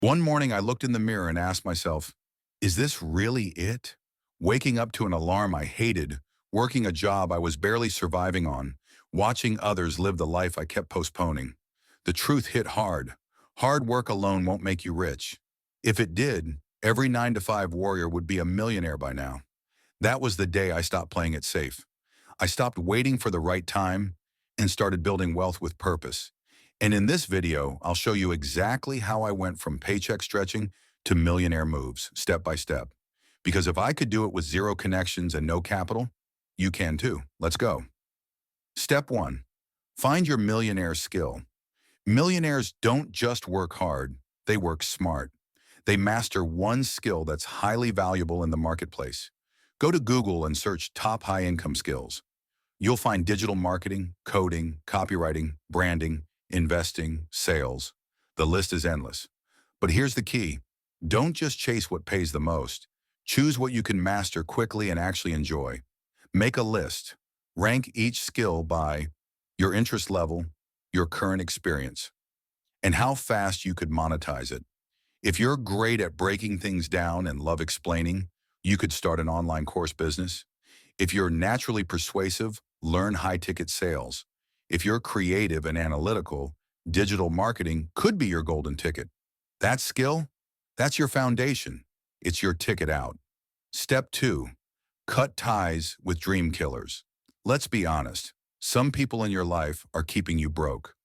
One morning I looked in the mirror and asked myself, is this really it? Waking up to an alarm I hated, working a job I was barely surviving on, watching others live the life I kept postponing. The truth hit hard. Hard work alone won't make you rich. If it did, every 9-to-5 warrior would be a millionaire by now. That was the day I stopped playing it safe. I stopped waiting for the right time and started building wealth with purpose. And in this video, I'll show you exactly how I went from paycheck stretching to millionaire moves, step by step. Because if I could do it with zero connections and no capital, you can too. Let's go. Step 1. Find your millionaire skill. Millionaires don't just work hard, they work smart. They master one skill that's highly valuable in the marketplace. Go to Google and search top high-income skills. You'll find digital marketing, coding, copywriting, branding, investing, sales. The list is endless. But here's the key. Don't just chase what pays the most. Choose what you can master quickly and actually enjoy. Make a list. Rank each skill by your interest level, your current experience, and how fast you could monetize it. If you're great at breaking things down and love explaining, you could start an online course business. If you're naturally persuasive, learn high-ticket sales. If you're creative and analytical, digital marketing could be your golden ticket. That skill, that's your foundation. It's your ticket out. Step 2, cut ties with dream killers. Let's be honest. Some people in your life are keeping you broke.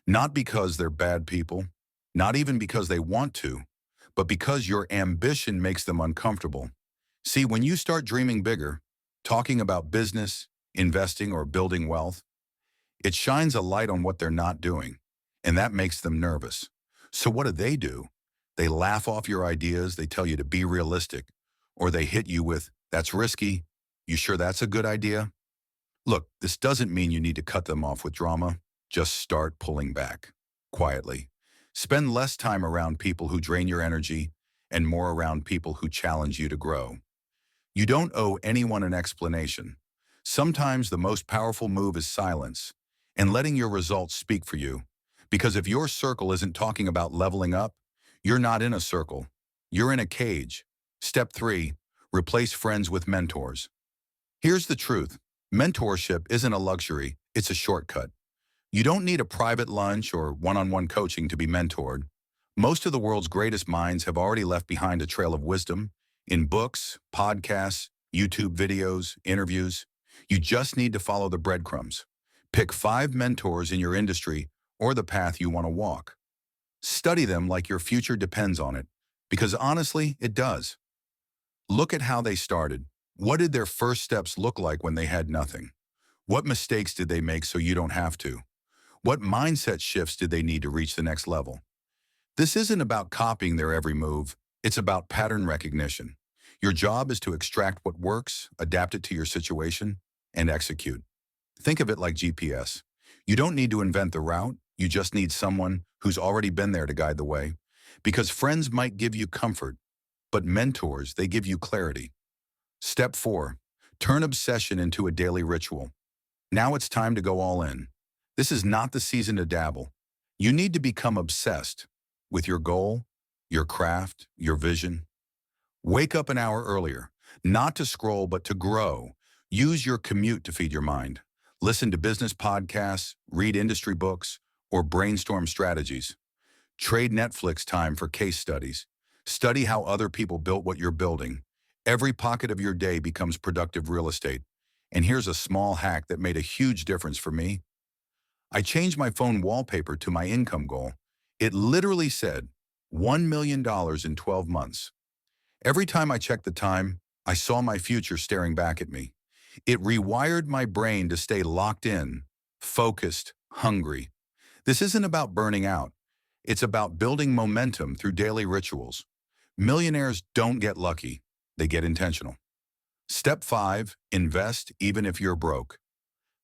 Not because they're bad people, not even because they want to, but because your ambition makes them uncomfortable. See, when you start dreaming bigger, talking about business, investing, or building wealth, it shines a light on what they're not doing, and that makes them nervous. So what do? They laugh off your ideas, they tell you to be realistic, or they hit you with, that's risky, you sure that's a good idea? Look, this doesn't mean you need to cut them off with drama. Just start pulling back, quietly. Spend less time around people who drain your energy and more around people who challenge you to grow. You don't owe anyone an explanation. Sometimes the most powerful move is silence and letting your results speak for you. Because if your circle isn't talking about leveling up, you're not in a circle. You're in a cage. Step 3, replace friends with mentors. Here's the truth. Mentorship isn't a luxury, it's a shortcut. You don't need a private lunch or one-on-one coaching to be mentored. Most of the world's greatest minds have already left behind a trail of wisdom in books, podcasts, YouTube videos, interviews. You just need to follow the breadcrumbs. Pick 5 mentors in your industry or the path you want to walk. Study them like your future depends on it, because honestly, it does. Look at how they started. What did their first steps look like when they had nothing? What mistakes did they make so you don't have to? What mindset shifts did they need to reach the next level? This isn't about copying their every move. It's about pattern recognition. Your job is to extract what works, adapt it to your situation, and execute. Think of it like GPS. You don't need to invent the route. You just need someone who's already been there to guide the way. Because friends might give you comfort, but mentors, they give you clarity. Step 4, turn obsession into a daily ritual. Now it's time to go all in. This is not the season to dabble. You need to become obsessed with your goal, your craft, your vision. Wake up an hour earlier, not to scroll, but to grow. Use your commute to feed your mind. Listen to business podcasts, read industry books, or brainstorm strategies. Trade Netflix time for case studies. Study how other people built what you're building. Every pocket of your day becomes productive real estate. And here's a small hack that made a huge difference for me. I changed my phone wallpaper to my income goal. It literally said $1 million in 12 months. Every time I checked the time, I saw my future staring back at me. It rewired my brain to stay locked in, focused, hungry. This isn't about burning out. It's about building momentum through daily rituals. Millionaires don't get lucky. They get intentional. Step 5, invest even if you're broke.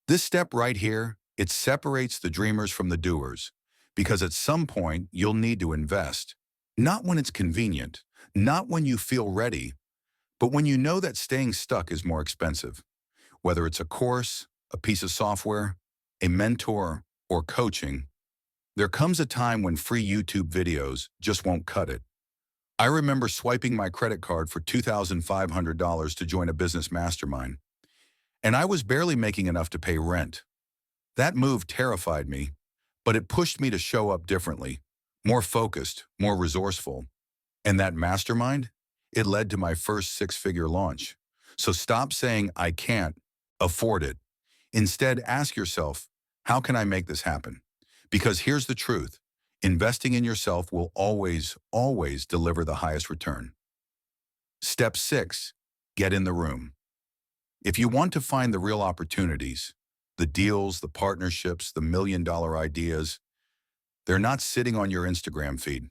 This step right here, it separates the dreamers from the doers. Because at some point, you'll need to invest. Not when it's convenient, not when you feel ready, but when you know that staying stuck is more expensive. Whether it's a course, a piece of software, a mentor, or coaching, there comes a time when free YouTube videos just won't cut it. I remember swiping my credit card for $2,500 to join a business mastermind, and I was barely making enough to pay rent. That move terrified me, but it pushed me to show up differently, more focused, more resourceful. And that mastermind, it led to my first six-figure launch. So stop saying I can't afford it. Instead, ask yourself, how can I make this happen? Because here's the truth. Investing in yourself will always, always deliver the highest return. Step 6, get in the room. If you want to find the real opportunities, the deals, the partnerships, the million-dollar ideas, they're not sitting on your Instagram feed.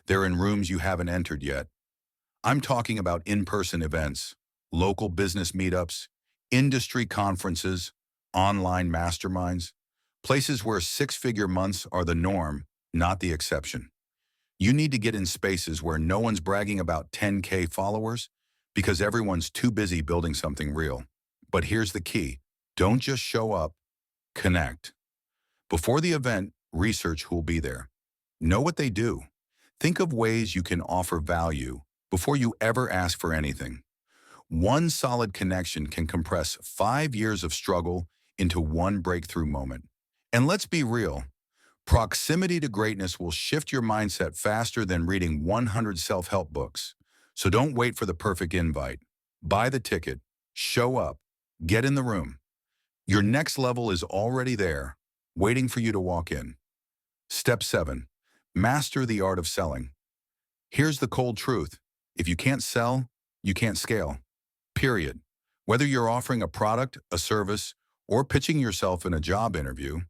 They're in rooms you haven't entered yet. I'm talking about in-person events, local business meetups, industry conferences, online masterminds, places where six-figure months are the norm, not the exception. You need to get in spaces where no one's bragging about 10K followers because everyone's too busy building something real. But here's the key. Don't just show up, connect. Before the event, research who will be there. Know what they do. Think of ways you can offer value before you ever ask for anything. One solid connection can compress 5 years of struggle into one breakthrough moment. And let's be real, proximity to greatness will shift your mindset faster than reading 100 self-help books. So don't wait for the perfect invite. Buy the ticket, show up, get in the room. Your next level is already there, waiting for you to walk in. Step 7, master the art of selling. Here's the cold truth. If you can't sell, you can't scale. Period. Whether you're offering a product, a service, or pitching yourself in a job interview,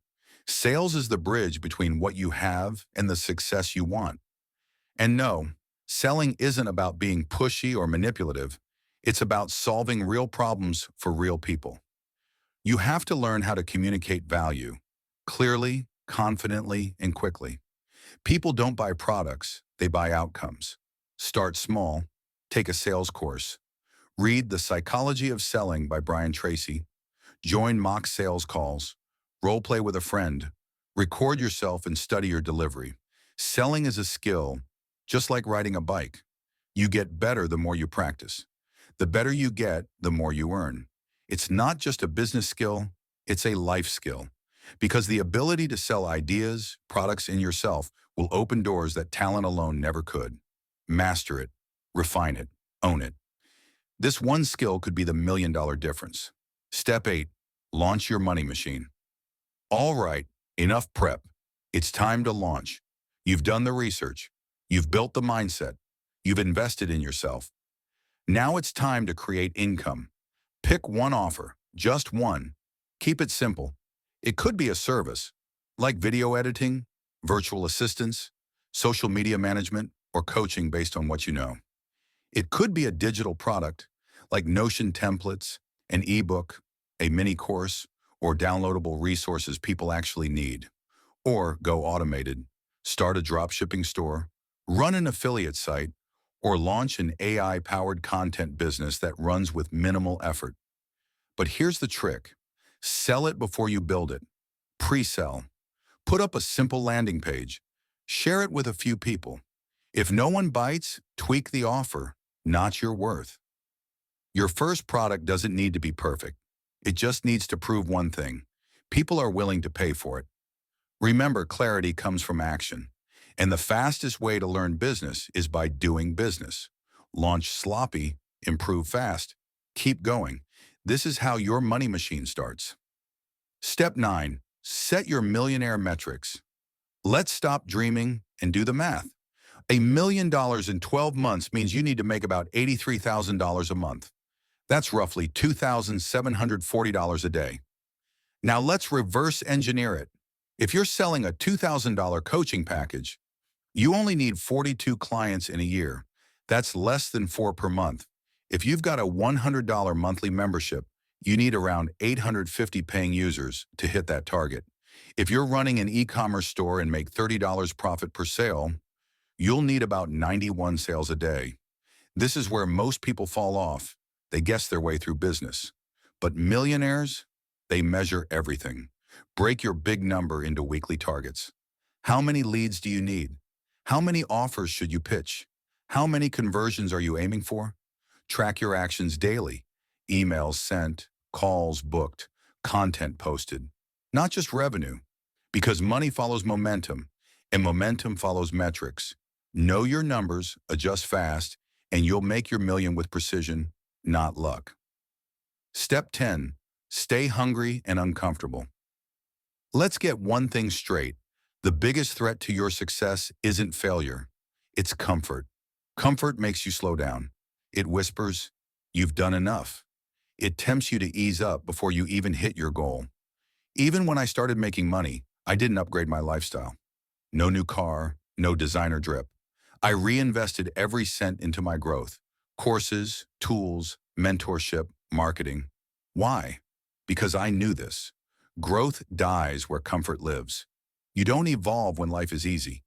sales is the bridge between what you have and the success you want. And no, selling isn't about being pushy or manipulative. It's about solving real problems for real people. You have to learn how to communicate value clearly, confidently, and quickly. People don't buy products, they buy outcomes. Start small, take a sales course. Read The Psychology of Selling by Brian Tracy. Join mock sales calls. Role play with a friend. Record yourself and study your delivery. Selling is a skill, just like riding a bike. You get better the more you practice. The better you get, the more you earn. It's not just a business skill, it's a life skill. Because the ability to sell ideas, products, and yourself will open doors that talent alone never could. Master it, refine it, own it. This one skill could be the million-dollar difference. Step 8, launch your money machine. All right, enough prep. It's time to launch. You've done the research. You've built the mindset. You've invested in yourself. Now it's time to create income. Pick one offer, just one. Keep it simple. It could be a service, like video editing, virtual assistants, social media management, or coaching based on what you know. It could be a digital product, like Notion templates, an ebook, a mini course, or downloadable resources people actually need. Or go automated, start a dropshipping store, run an affiliate site, or launch an AI-powered content business that runs with minimal effort. But here's the trick. Sell it before you build it. Pre-sell. Put up a simple landing page. Share it with a few people. If no one bites, tweak the offer, not your worth. Your first product doesn't need to be perfect. It just needs to prove one thing. People are willing to pay for it. Remember, clarity comes from action. And the fastest way to learn business is by doing business. Launch sloppy, improve fast, keep going. This is how your money machine starts. Step 9, set your millionaire metrics. Let's stop dreaming and do the math. $1 million in 12 months means you need to make about $83,000 a month. That's roughly $2,740 a day. Now let's reverse engineer it. If you're selling a $2,000 coaching package, you only need 42 clients in a year. That's less than 4 per month. If you've got a $100 monthly membership, you need around 850 paying users to hit that target. If you're running an e-commerce store and make $30 profit per sale, you'll need about 91 sales a day. This is where most people fall off. They guess their way through business. But millionaires, they measure everything. Break your big number into weekly targets. How many leads do you need? How many offers should you pitch? How many conversions are you aiming for? Track your actions daily. Emails sent, calls booked, content posted. Not just revenue, because money follows momentum, and momentum follows metrics. Know your numbers, adjust fast, and you'll make your million with precision, not luck. Step 10. Stay hungry and uncomfortable. Let's get one thing straight. The biggest threat to your success isn't failure. It's comfort. Comfort makes you slow down. It whispers, you've done enough. It tempts you to ease up before you even hit your goal. Even when I started making money, I didn't upgrade my lifestyle. No new car, no designer drip. I reinvested every cent into my growth. Courses, tools, mentorship, marketing. Why? Because I knew this. Growth dies where comfort lives. You don't evolve when life is easy.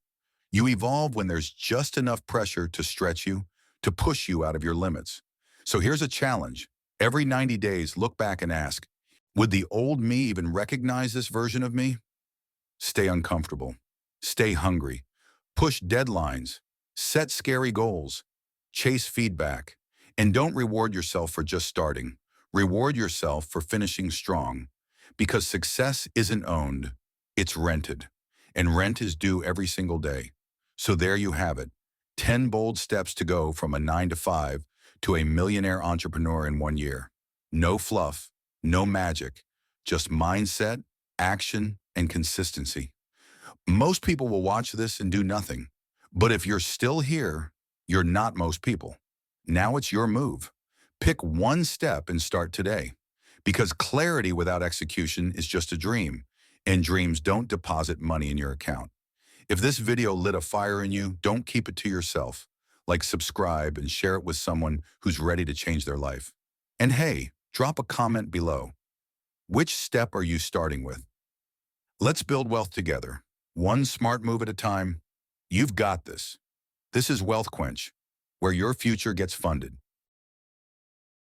You evolve when there's just enough pressure to stretch you, to push you out of your limits. So here's a challenge. Every 90 days, look back and ask, would the old me even recognize this version of me? Stay uncomfortable. Stay hungry. Push deadlines. Set scary goals. Chase feedback. And don't reward yourself for just starting. Reward yourself for finishing strong. Because success isn't owned, it's rented. And rent is due every single day. So there you have it. 10 bold steps to go from a 9 to 5 to a millionaire entrepreneur in 1 year. No fluff, no magic, just mindset, action, and consistency. Most people will watch this and do nothing. But if you're still here, you're not most people. Now it's your move. Pick one step and start today. Because clarity without execution is just a dream, and dreams don't deposit money in your account. If this video lit a fire in you, don't keep it to yourself. Like, subscribe, and share it with someone who's ready to change their life. And hey, drop a comment below. Which step are you starting with? Let's build wealth together. One smart move at a time. You've got this. This is Wealth Quench, where your future gets funded.